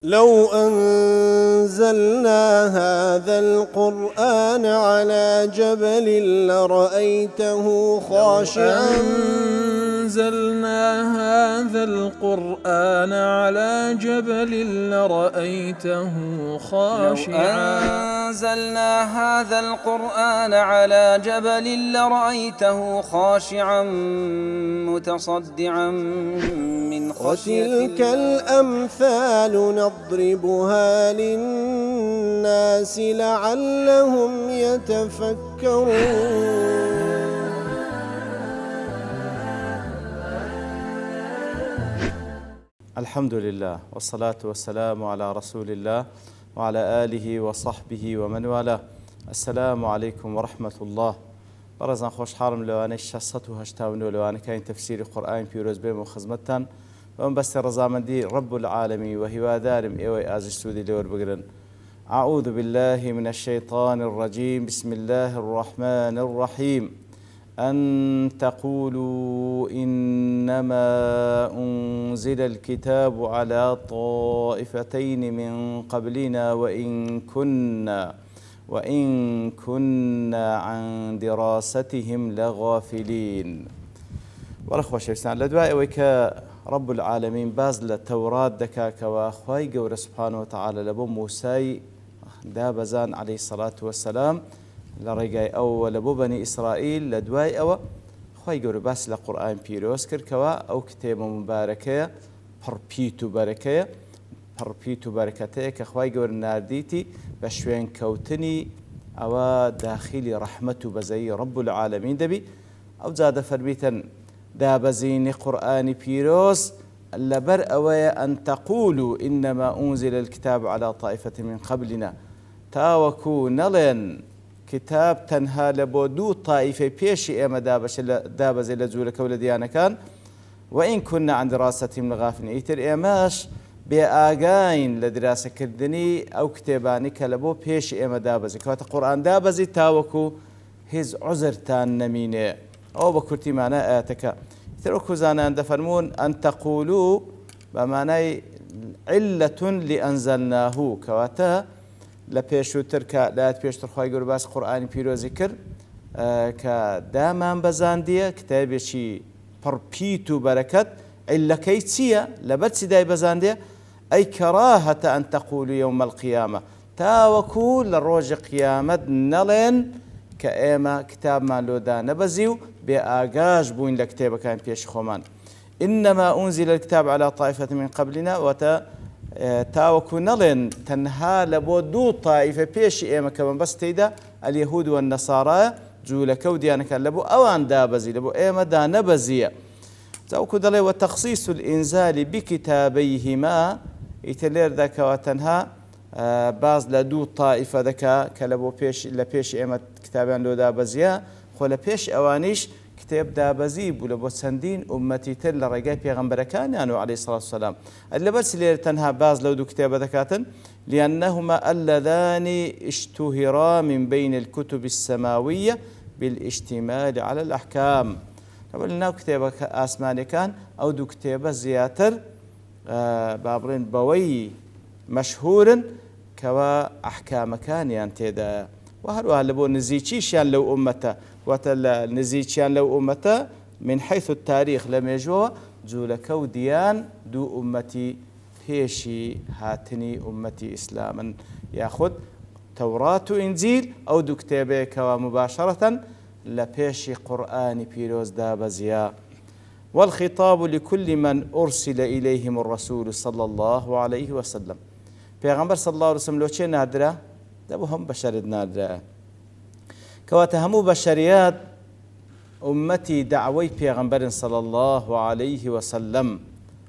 لو أنزلنا هذا القرآن على جبل لرأيته خاشعا أنزلنا هذا القرآن على جبل لرأيته خاشعا أنزلنا هذا القرآن على جبل لرأيته خاشعا متصدعا من خشية وتلك الأمثال نضربها للناس لعلهم يتفكرون. الحمد لله والصلاة والسلام على رسول الله وعلى آله وصحبه ومن والاه. السلام عليكم ورحمة الله. برزان خوش حارم لواني الشخصة وهشتاونو لواني كاين تفسير القرآن بيروز بيم وخزمتان ومن بس الرزامندي رب العالمين وهو دارم إيوي آزي سودي لور بقرن. أعوذ بالله من الشيطان الرجيم. بسم الله الرحمن الرحيم. أن تقولوا إنما أنزل الكتاب على طائفتين من قبلنا وإن كنا عن دراستهم لغافلين. ورخوة شيستان لدواء ويك رب العالمين باز للتوراة دكاك وأخواي قور سبحانه وتعالى لبو موسى دابزان عليه الصلاة والسلام لرجاي أو لبو بني إسرائيل لدواي أو خواي قور باس لقرآن بيروس كركوا أو كتاب مباركة بربيتو بركته كخواي قور نارديتي بشوين كوتني أو داخلي رحمته بزي رب العالمين دبي أو زاد فربيتا دابزين قرآن بيروس لبر أوي أن تقولوا إنما أنزل الكتاب على طائفة من قبلنا تاوكو نلين كتاب تنها لبودو طائفة بيشي إما دابز لزولك ولديانا كان وإن كنا عن دراستهم لغافلين إيتر إماش بآقاين لدراسة كردني أو كتاباني كلبو بيشي إما دابزي كواتا قرآن دابزي تاوكو هز عذرتان نميني أو بكرتي معنا آياتك تركوا زانا دفرمون أن تقولوا بمعنى علة لأنزلناه كواتا لبيشو تركا لا تبيش ترخواي قرباس قرآن بيرو ذكر كدامان بزاندية كتابي شي بربيتو بركت إلا كيتسية لبتسي داي بزاندية أي كراهة أن تقولوا يوم القيامة تاوكو للروج قيامة نلين كأيما كتاب ما لودا نبزيو بآقاج بوين لكتابة كان بيش خومان إنما أنزل الكتاب على طائفة من قبلنا تاوكو نلين تنها لبودو طائفة بيش إيما كمان بس تيدا اليهود والنصارى جولكو ديانا كان لبو أوان دابزي لبو إيما دا نبزي تاوكو دلي وتخصيص الإنزال بكتابيهما يتلير ذاك وتنها باز لدو طائفة ذكا كلبو بيش إلا بيش إيما كتابان لو دابزيا خلا بيش أوانيش كتاب دابزي بولبو سندين أمتي تل رجاء بيغمبر كان يعني عليه الصلاة والسلام اللي بس اللي تنها باز لو دو كتاب ذكاتن لأنهما اللذان اشتهرا من بين الكتب السماوية بالاشتمال على الأحكام. قبلنا كتاب آسماني كان أو دو كتاب زياتر بابرين بوي مشهور كوا أحكام كان ينتدى وهروها لبو نزيتشيشان لو أمته وتل نزيتشان لو أمته من حيث التاريخ لم يجوا جولكو ديان دو أمتي هيشي هاتني أمتي إسلاما ياخذ توراة إنجيل أو دو كتابه كوا مباشرة لبيشي قرآن بيروز دابزيا. والخطاب لكل من أرسل إليهم الرسول صلى الله عليه وسلم. پیغمبر صلى الله عليه وسلم لو چه نادره دبو هم بشرد نادره كواته همو بشريات أمتي دعوي پیغمبر صلى الله عليه وسلم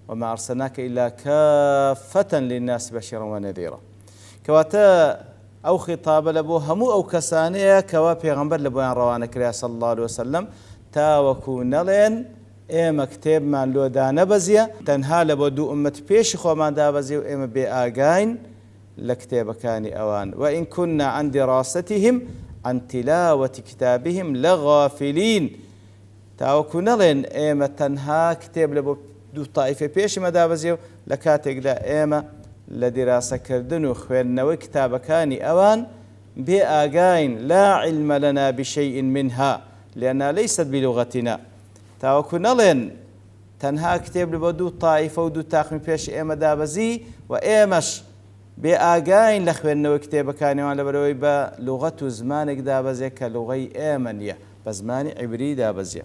وما أرسلناك إلا كافة للناس بشيرا ونذيرا كواته أو خطاب لبو همو أو كسانية كوا پیغمبر لبوان روانك ريا صلى الله عليه وسلم تاوكو نلين إما كتاب من لو دا نبزيا تنها لبدو أمت بيش خو ما دابزي وإما بآقاين لكتاب كاني أوان وإن كنا عن دراستهم عن تلاوة كتابهم لغافلين تاوكو نلين إما تنها كتاب لبدو طائفة بيش ما دابزي لكاتق لا إما لە دیراسەکردن و خوێندنەوەی کتابەکانی ئەوان بێ ئاگاین لا علم لنا بشيء منها لأنها ليست بلغتنا تاوەکو نەڵێن تەنها کتێب لە بۆ دوو تایفە و دوو تاقمی پێش ئێمە دابەزی و ئێمەش بێ ئاگاین لە خوێندنەوەی کتێبەکانیوان لەبەرەوەی بە لوغەت و زمانێک دابەزێ کە لوغەی ئێمە نییە بە زمانی عیبری دابەزیە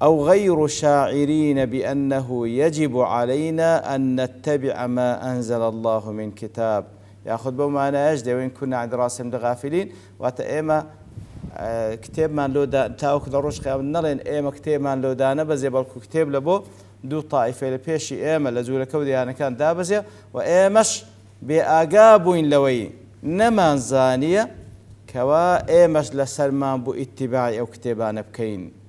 أو غير شاعرين بأنه يجب علينا أن نتبع ما أنزل الله من كتاب ياخذ بمعنى ايش وين كنا عند راسهم غافلين واتئما كتاب من لو دا تاوك دروش خيام نلين ايما كتاب من لو دانا بزي بالكو كتاب لبو دو طائفة لبيشي ايما لزول كودي انا كان دابزي وايمش بأقابوين لوي نمان زانية كوا ايمش لسلمان بو اتباعي او كتابان بكين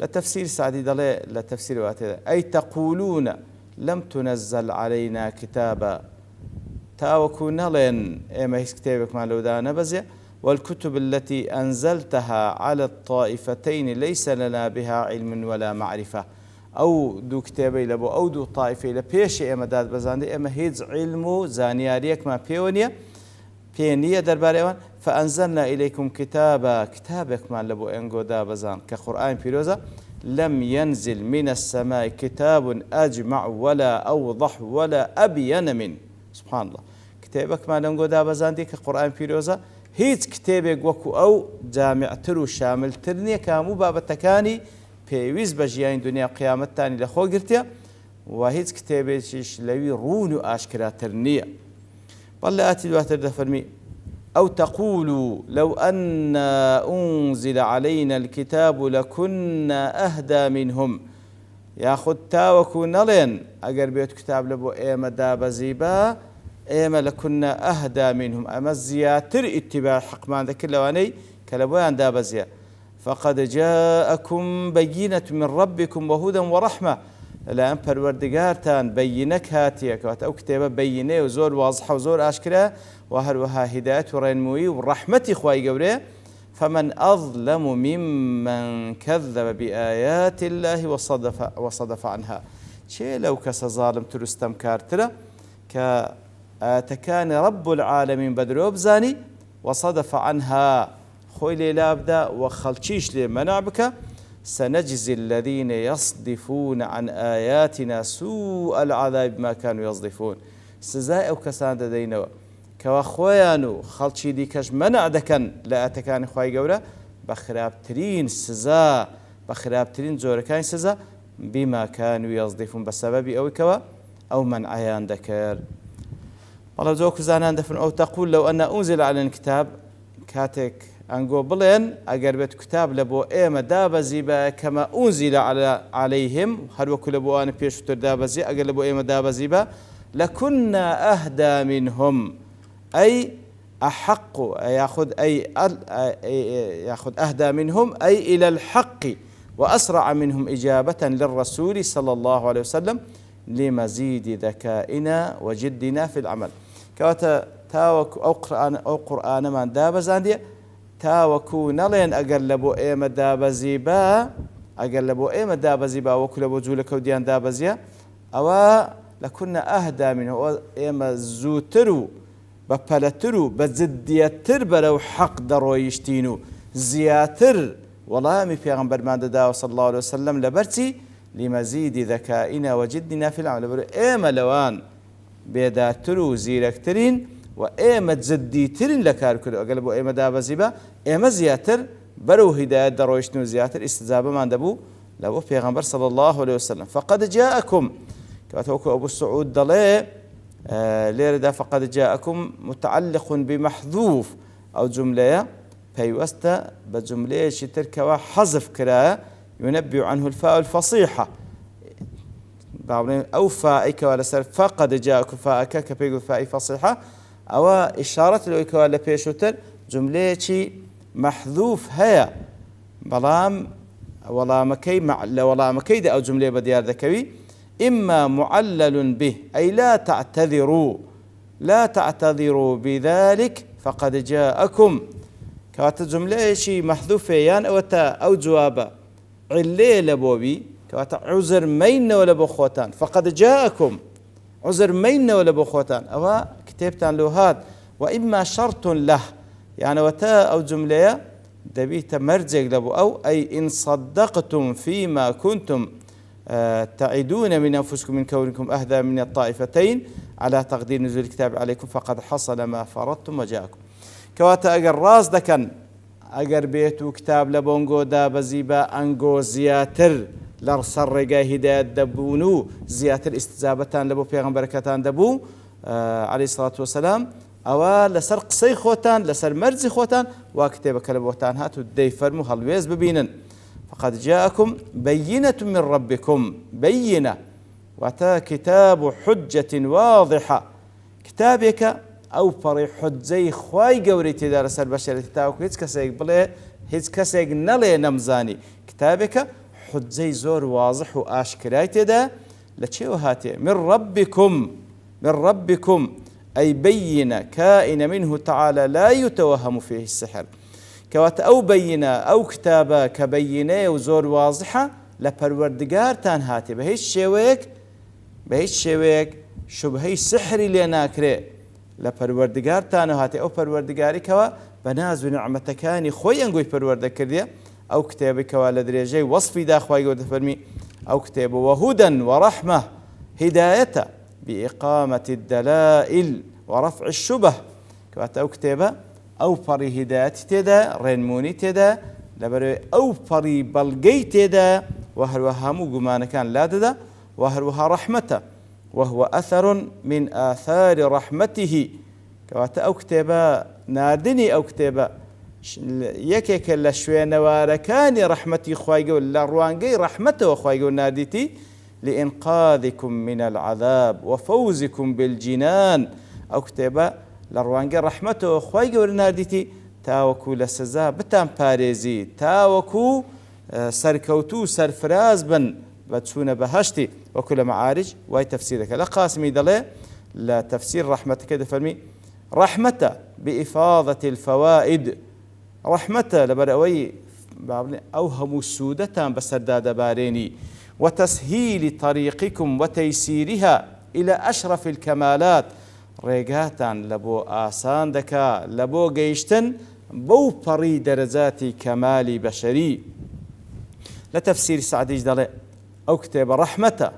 لتفسير سعدي دلي لتفسير واتي أي تقولون لم تنزل علينا كتابا تاوكو نلين إما هيس كتابك ما لودانا بزي والكتب التي أنزلتها على الطائفتين ليس لنا بها علم ولا معرفة أو دو كتابي لبو أو دو طائفة لبيش إما داد بزاندي إما هيز علمو زانياريك ما بيونيا بينية درباريوان فأنزلنا إليكم كتابك ما لبو إنجو دابزان كقرآن بيروزا لم ينزل من السماء كتاب أجمع ولا أوضح ولا أبين من سبحان الله كتابك ما لنجو دابزان دي كقرآن بيروزا هيت كتابك وكو أو جامع ترو شامل ترنية كامو بابتكاني بيويز بجيان دنيا قيامت تاني لخو قرتيا وهيت كتابك لوي رونو آشكرا ترنية والله آتي الواتر دفرمي أو تقولوا لو أن أنزل علينا الكتاب لكنا أهدى منهم ياخد تاوكو نلين أقر بيت كتاب لبو إيما دابا زيبا إيما لكنا أهدى منهم أما الزياتر اتباع حق ما ذكر لواني كلبوان دابا زيا فقد جاءكم بينة من ربكم وهدى ورحمة الآن پروردگارتان بينك هاتيك أو كتابة بينة وزور واضحة وزور أشكرا وهروها هداية ورنموي ورحمة خواي قوري فمن أظلم ممن كذب بآيات الله وصدف عنها شيء لو كسظالم ترستم كارترا كتكان رب العالمين بدروب زاني وصدف عنها خوي لي لابدا وخلشيش لي منع بك سنجزي الذين يصدفون عن آياتنا سوء العذاب ما كانوا يصدفون سزاء أو كسان دينوا كواخوانو خلشي دي كش منع دكن لا أتكان خواي قورا بخرابترين سزاء بخرابترين زوركاين سزاء بما كانوا يصدفون بسبب أو كوا أو من عيان دكر والله زوك زانان دفن أو تقول لو أن أنزل على الكتاب كاتك أنقو بلين أقربت كتاب لبو إيما دابزي كما أنزل عليهم هل وكل لبو أنا بيشتر دابزي أقر لبو إيما دابزي لكنا أهدى منهم أي أحق يأخذ أهدى منهم أي إلى الحق وأسرع منهم إجابة للرسول صلى الله عليه وسلم لمزيد ذكائنا وجدنا في العمل كواتا تاوك أو قرآن من دابزان تاوكو نلين أقلبو إيما دابزيبا وكلبو جولكو ديان دابزيا أو لكنا أهدى منه إيما زوترو بپلترو بزديتر برو حق درو يشتينو زياتر والله مي پیغمبر من دا صلى الله عليه وسلم لبرتي لمزيد ذكائنا وجدنا في العمل إيما لوان بيداترو زيركترين وإيما تزديترين لكاركلو أقلبو إيما دابزيبا إيما زياتر برو هداية درويشنو زياتر استجابة من دبو لبو پیغمبر صلى الله عليه وسلم فقد جاءكم كاتوكو أبو السعود دلي ليردا فقد جاءكم متعلق بمحذوف أو جملة بيوستا بجملة شتركوا حذف كراء ينبئ عنه الفاء الفصيحة أو فائك ولا سر فقد جاءكم فائك كبيقول فاء فصيحة أو إشارة لك ولا بيشوتر جملة شي محذوف هيا بلام ولا مكيد أو جملة بديار ذكوي إما معلل به أي لا تعتذروا بذلك فقد جاءكم كوات جملة شي محذوفة يان أو جواب علي لبوبي كوات عذر مين ولا بخوتان فقد جاءكم عذر مینەوە لە بۆ خۆتان ئەوە کتێبتان لۆ هات وئیما شەڕت له یانەوەتە ئەو جملەیە دەبیتە مەرجێک لە بۆ ئەو ئەی ئین صدقتم فيما كنتم تعدون من أنفسكم من كونكم أهدى من الطائفتين على تقدير نزول الكتاب عليكم فقد حصل ما فرضتم وجاءكم كواتا أجر راز دكن أجر بيتو كتاب لبونغو دا بزيبا أنغو زياتر لرسر رقاي هداية دبونو زياتر استجابتان لبو بيغمبركتان دبو عليه الصلاة والسلام أوا لسر قصي خوتان لسر مرزي خوتان وكتابك لبوتان هاتو دي فرمو هلويز ببينن فقد جاءكم بينة من ربكم بينة وتا كتاب حجة واضحة كتابك أو فري حجي خواي قوري تدار سر بشري تاوك هيت كسيك بلي هيت كسيك نلي نمزاني كتابك حجي زور واضح وآشكراي تدا لتشيو هاتي من ربكم أي بين كائن منه تعالى لا يتوهم فيه السحر كوات أو بينة أو كتابة كبينة وزور واضحة لپروردگار تان هاتي بهيش شويك شبهي سحري لناكري لپروردگار تان هاتي أو پروردگاري كوا بناز ونعمتكاني خوي انقوي پروردگار أو كتابة كوا لدريجي وصفي دا خواي قد فرمي أو كتابة وهدى ورحمة هداية بإقامة الدلائل ورفع الشبه كوات أو كتابة أو فري هداية تدا رنموني تدا لبري أو فري بلقي تدا وهروها مقمان كان لا تدا وهروها رحمته وهو أثر من آثار رحمته كوات أو كتابة ناردني أو كتابة يكيك لشوين واركاني رحمتي خوايقو لروانقي رحمته وخوايقو ناديتي لإنقاذكم من العذاب وفوزكم بالجنان أو كتابة لروانقي رحمته خوايقو ناديتي تاوكو لسزا بتان باريزي تاوكو سركوتو سرفراز بن بتسونا بهشتي وكل معارج واي تفسيرك لا قاسمي دلي لا تفسير رحمتك كده فرمي رحمته بإفاضة الفوائد رحمته لبرأوي أوهم السودة بسرداد باريني وتسهيل طريقكم وتيسيرها إلى أشرف الكمالات ريقاتان لبو آسان دكا لبو قيشتن بو بري درجات كمال بشري لتفسير سعديج دلي أو كتاب رحمة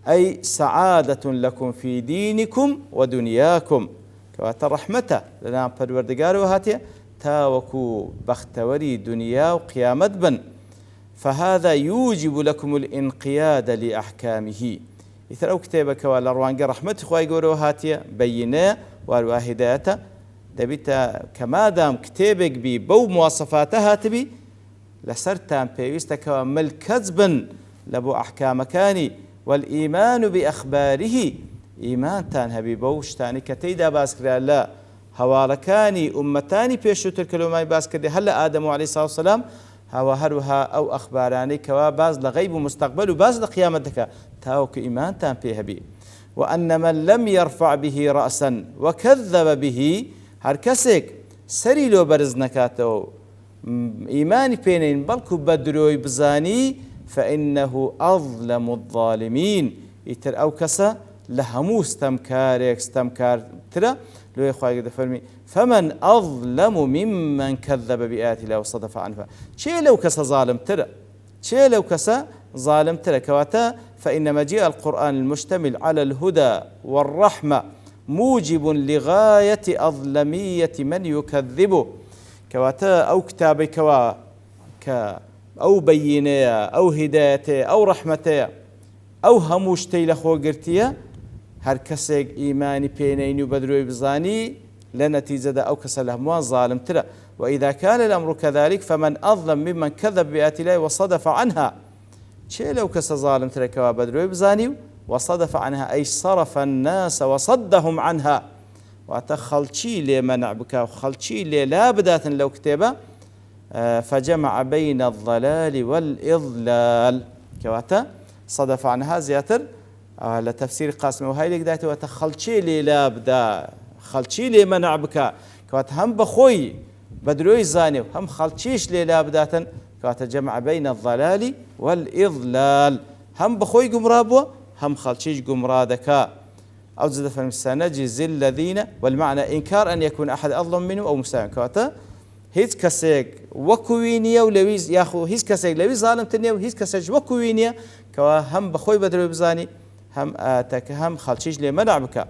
أي سعادة لكم في دينكم ودنياكم كوات رحمة لنا پروردگار وهاتي تاوكو بختوري دنيا وقيامت بن فهذا يوجب لكم الانقياد لأحكامه إثر أو كتابك والأروانق رحمة خواهي قولوا هاتيا بينا والواهداتا دبيتا كما دام كتابك بي بو مواصفاتها تبي لسرتان بيوستك ملكزبا لبو أحكامكاني والإيمان بأخباره إيمان تان هبي بوشتاني كتيدا باسكرا لا هوالكاني أمتاني بيشوتر كلماي باسكرا هلا آدم عليه الصلاة والسلام هوا هروها أو أخباراني كوا باز لغيب مستقبل وباز لقيامتك تاوك إيمان تان بيهبي وأن من لم يرفع به رأسا وكذب به هركسك سري لو برزنكاتو إيماني بينين بلكو بدروي بزاني فإنه أظلم الظالمين يتر أو كسا لهمو استمكار ترى لو يخواي قد فرمي فمن أظلم ممن كذب بآيات الله وصدف عنها شيء لو كسا ظالم ترى كواتا فإن مجيء القرآن المشتمل على الهدى والرحمة موجب لغاية أظلمية من يكذبه كواتا أو كتابي كوا أو بينية أو هداية أو رحمة أو هموشتي لخو قرتيا هر كسيك إيماني بينين وبدروي بزاني لنتيجة أو كسله موان ظالم ترى وإذا كان الأمر كذلك فمن أظلم ممن كذب بآيات الله وصدف عنها شيء لو كس ظالم ترى كوا بدروي بزاني وصدف عنها أي صرف الناس وصدهم عنها وتخلشي لي منع بك وخلشي لي لا بدات لو كتبه فجمع بين الضلال والإضلال كواتا صدف عنها زياتر لتفسير قاسم وهاي لك دايته وتخلشي لي لا بدا خلشي لي منع بك كوات هم بخوي بدروي زاني هم خلشيش لي لا بداتا كوات جمع بين الضلال والإضلال هم بخوي قمرابو هم خلشيش قمرادكا أو زاد فرمي سنجزي الذين، والمعنى إنكار أن يكون أحد أظلم منه أو مساوٍ كواتا هیچ کەسێک وەکوی نییە و لەویز یاخۆ هیچ کەسێک لەوی زاڵمتر نییە و هیچ کەسێک وەکوی نییە کەوا هەم بەخۆی بەدرۆی بزانی هەم ئاتەکە هەم خەڵکیش لێ مەنع بکە.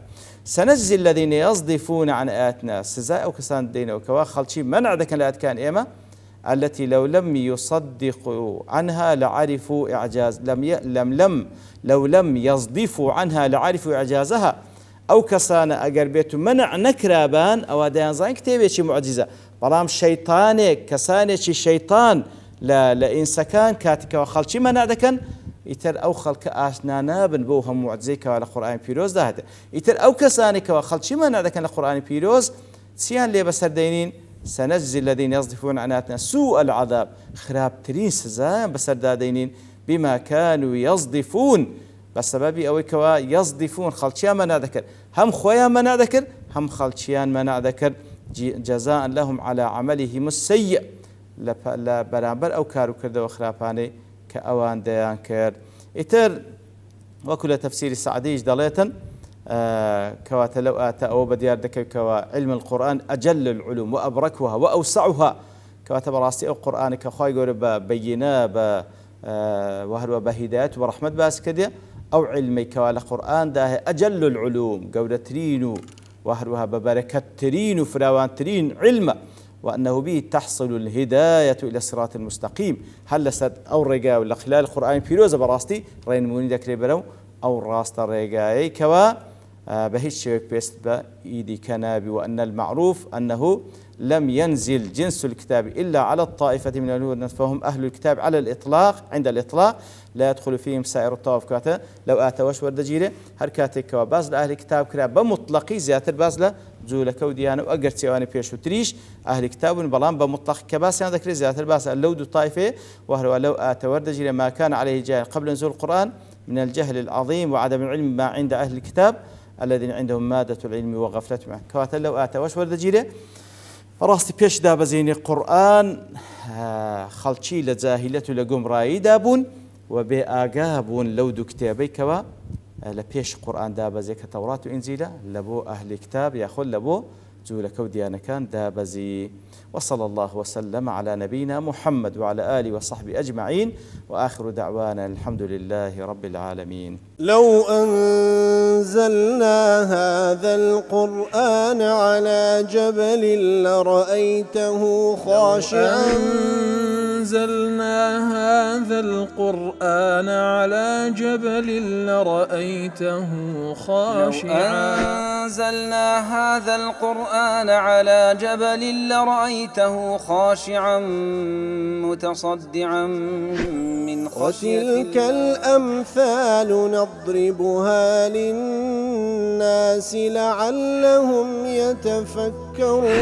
سنجزي الذين يصدفون عن آياتنا، سزاء أو كسان دينه وكوا خلشي منع ذاك الآيات كان إيما التي لو لم يصدقوا عنها لعرفوا إعجاز لو لم يصدفوا عنها لعرفوا إعجازها، أو كسان أقربيت منع نكرابان أو ديان زين كتابي شي معجزة بلام شيطانك كسانك شيطان لإنسكان كاتك وخلشي منع ذاك ئیتر ئەو خەڵکە ئاشنا نابن بۆ هەموو معجزەیەکەوە لە قورئانی پیرۆز داهاتێ. ئیتر ئەو کەسانێکەوە خەڵکیمان نادەکەن لە قورئانی پیرۆز چیان لێ بەسەر دەینین؟ سنجزي الذين يصدفون عن آياتنا سوء العذاب، خراپترین سزایان بەسەر دادەینین بما كانوا يصدفون، بسبب ئەوەی کەوا يصدفون خەڵکیانمان نادەکرد، هەم خۆیانمان نادەکرد هەم خەڵکیانمان نادەکرد جزاء لهم على عملهم السيء، لە بەرامبەر ئەو کار و کردەوە خراپانەی كأوان ديان كير. إتر وكل تفسير سعديش دليتا كوات لو آتا أو بديار دكي كوا علم القرآن أجل العلوم وأبركها وأوسعها كوات براستي أو قرآن كخواي قرب بينا وهروا بهدايات ورحمة باس كده أو علمي كوا القرآن ده أجل العلوم قولة ترين وهروها ببركة ترين فراوان ترين علم، وأنه به تحصل الهداية إلى الصراط المستقيم. هل لسد أو رجاء ولا خلال القرآن بيروز براستي رين موني ذكر برو أو راست الرجاء كوا بهيش بيست بإيدي كنابي. وأن المعروف أنه لم ينزل جنس الكتاب إلا على الطائفة من اليهود فهم أهل الكتاب على الإطلاق، عند الإطلاق لا يدخل فيهم سائر الطوائف كاتا لو آتوش وردجيرة هركاتك كوا باز لأهل الكتاب كرا بمطلقي زياتر باز لا جولك وديانا وأجر تيواني بيش وتريش أهل الكتاب بلان بمطلق كباس يعني ذكر زياتر باز اللود الطائفة وهو لو آتوردجيرة ما كان عليه جاهل قبل نزول القرآن من الجهل العظيم وعدم العلم ما عند أهل الكتاب الذين عندهم مادة العلم وغفلة معه كواتا لو آتوش وردجيرة ڕاستی پێشدا بەزێنی قورئان خەڵکی لە جاهیلەت و لە گومڕایی دابوون و بێ ئاگا بوون لەو دوو کتێبەی کەوە لە پێش قورئان دابەزێ کە تەورات و ئینجیلە لە بۆ ئەهلی کتاب یاخۆ لە بۆ جوولەکە و دیانەکان دابەزی. وصلى الله وسلم على نبينا محمد وعلى آله وصحبه أجمعين، وآخر دعوانا الحمد لله رب العالمين. لو أنزلنا هذا القرآن على جبل لرأيته خاشعا أنزلنا هذا القرآن على جبل لرأيته خاشعا أنزلنا هذا القرآن على جبل لرأيته خاشعا متصدعا من خشية الله. وتلك الأمثال نضربها للناس لعلهم يتفكرون.